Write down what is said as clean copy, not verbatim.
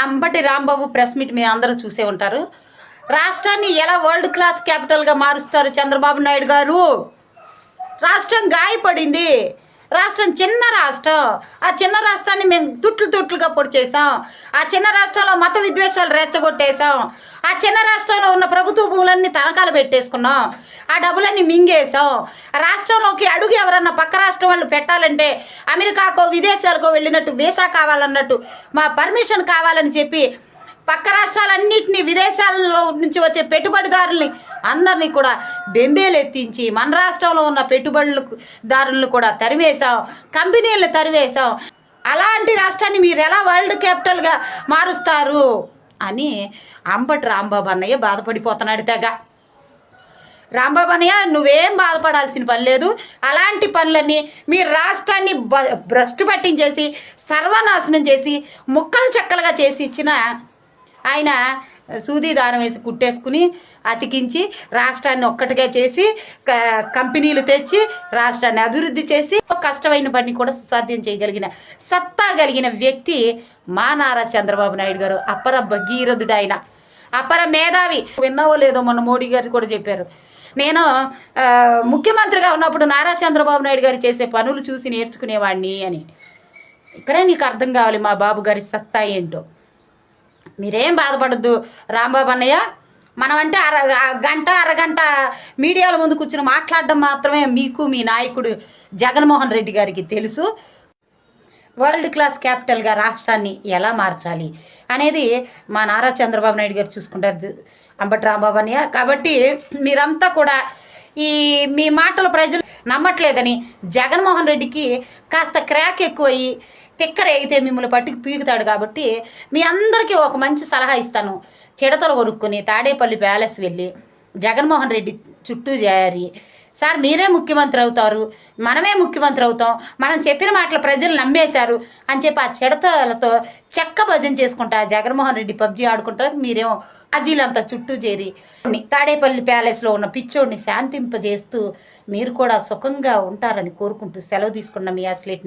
Ambati Rambabu press meet మీరు అందరూ చూసే ఉంటారు. రాష్ట్రాన్ని ఎలా వరల్డ్ క్లాస్ క్యాపిటల్గా మారుస్తారు చంద్రబాబు నాయుడు గారు? రాష్ట్రం గాయపడింది. రాష్ట్రం చిన్న రాష్ట్రం. ఆ చిన్న రాష్ట్రాన్ని మేము తుట్లుగా పొడి చేసాం. ఆ చిన్న రాష్ట్రంలో మత విద్వేషాలు రెచ్చగొట్టేశాం. ఆ చిన్న రాష్ట్రంలో ఉన్న ప్రభుత్వ భూములన్నీ తనఖాలు పెట్టేసుకున్నాం. ఆ డబ్బులన్నీ మింగేసాం. రాష్ట్రంలోకి అడుగు ఎవరన్నా పక్క రాష్ట్రం వాళ్ళు పెట్టాలంటే అమెరికాకో విదేశాలకో వెళ్ళినట్టు వీసా కావాలన్నట్టు మా పర్మిషన్ కావాలని చెప్పి పక్క రాష్ట్రాలన్నింటినీ విదేశాలలో నుంచి వచ్చే పెట్టుబడిదారుల్ని అందరినీ కూడా బెంబేలు ఎత్తించి మన రాష్ట్రంలో ఉన్న పెట్టుబడుదారులను కూడా తరివేశాం. కంపెనీలను తరివేశాం. అలాంటి రాష్ట్రాన్ని మీరు ఎలా వరల్డ్ క్యాపిటల్గా మారుస్తారు అని అంబటి రాంబాబు అన్నయ్య బాధపడిపోతున్నాడు తెగ. రాంబాబు అన్నయ్య నువ్వేం బాధపడాల్సిన పని లేదు. అలాంటి పనులన్నీ మీ రాష్ట్రాన్ని భ్రష్టు పట్టించేసి సర్వనాశనం చేసి ముక్కలు చెక్కలుగా చేసి ఇచ్చిన ఆయన సూది దారం వేసి కుట్టేసుకుని అతికించి రాష్ట్రాన్ని ఒక్కటిగా చేసి కంపెనీలు తెచ్చి రాష్ట్రాన్ని అభివృద్ధి చేసి కష్టమైన పని కూడా సుసాధ్యం చేయగలిగిన సత్తా కలిగిన వ్యక్తి మా నారా చంద్రబాబు నాయుడు గారు. అపర భగీరథుడు ఆయన, అపర మేధావి. విన్నావో లేదో మొన్న మోడీ గారు కూడా చెప్పారు, నేను ముఖ్యమంత్రిగా ఉన్నప్పుడు నారా చంద్రబాబు నాయుడు గారు చేసే పనులు చూసి నేర్చుకునేవాడిని అని. ఇక్కడే నీకు అర్థం కావాలి మా బాబు గారి సత్తా ఏంటో. మీరేం బాధపడద్దు రాంబాబు అన్నయ్య. మనమంటే అరగంట మీడియాల ముందు కూర్చుని మాట్లాడడం మాత్రమే మీకు మీ నాయకుడు జగన్మోహన్ రెడ్డి గారికి తెలుసు. వరల్డ్ క్లాస్ క్యాపిటల్గా రాష్ట్రాన్ని ఎలా మార్చాలి అనేది మా నారా చంద్రబాబు నాయుడు గారు చూసుకుంటారు అంబటి రాంబాబు అన్నయ్య. కాబట్టి మీరంతా కూడా మీ మాటలు ప్రజలు నమ్మట్లేదని జగన్మోహన్ రెడ్డికి కాస్త క్రాక్ ఎక్కువయ్యి తిక్కరేగితే మిమ్మల్ని పట్టుకు పీకుతాడు. కాబట్టి మీ అందరికీ ఒక మంచి సలహా ఇస్తాను. చిడతలు కొనుక్కొని తాడేపల్లి ప్యాలెస్ వెళ్ళి జగన్మోహన్ రెడ్డి చుట్టూ చేరి, సార్ మీరే ముఖ్యమంత్రి అవుతారు, మనమే ముఖ్యమంత్రి అవుతాం, మనం చెప్పిన మాటలు ప్రజలు నమ్మేశారు అని చెప్పి ఆ చిడతలతో చెక్క భజన చేసుకుంటా జగన్మోహన్ రెడ్డి పబ్జీ ఆడుకుంటారు. మీరేమో అజీలంతా చుట్టూ చేరి తాడేపల్లి ప్యాలెస్లో ఉన్న పిచ్చోడిని శాంతింపజేస్తూ మీరు కూడా సుఖంగా ఉంటారని కోరుకుంటూ సెలవు తీసుకున్న మీ అస్లేట్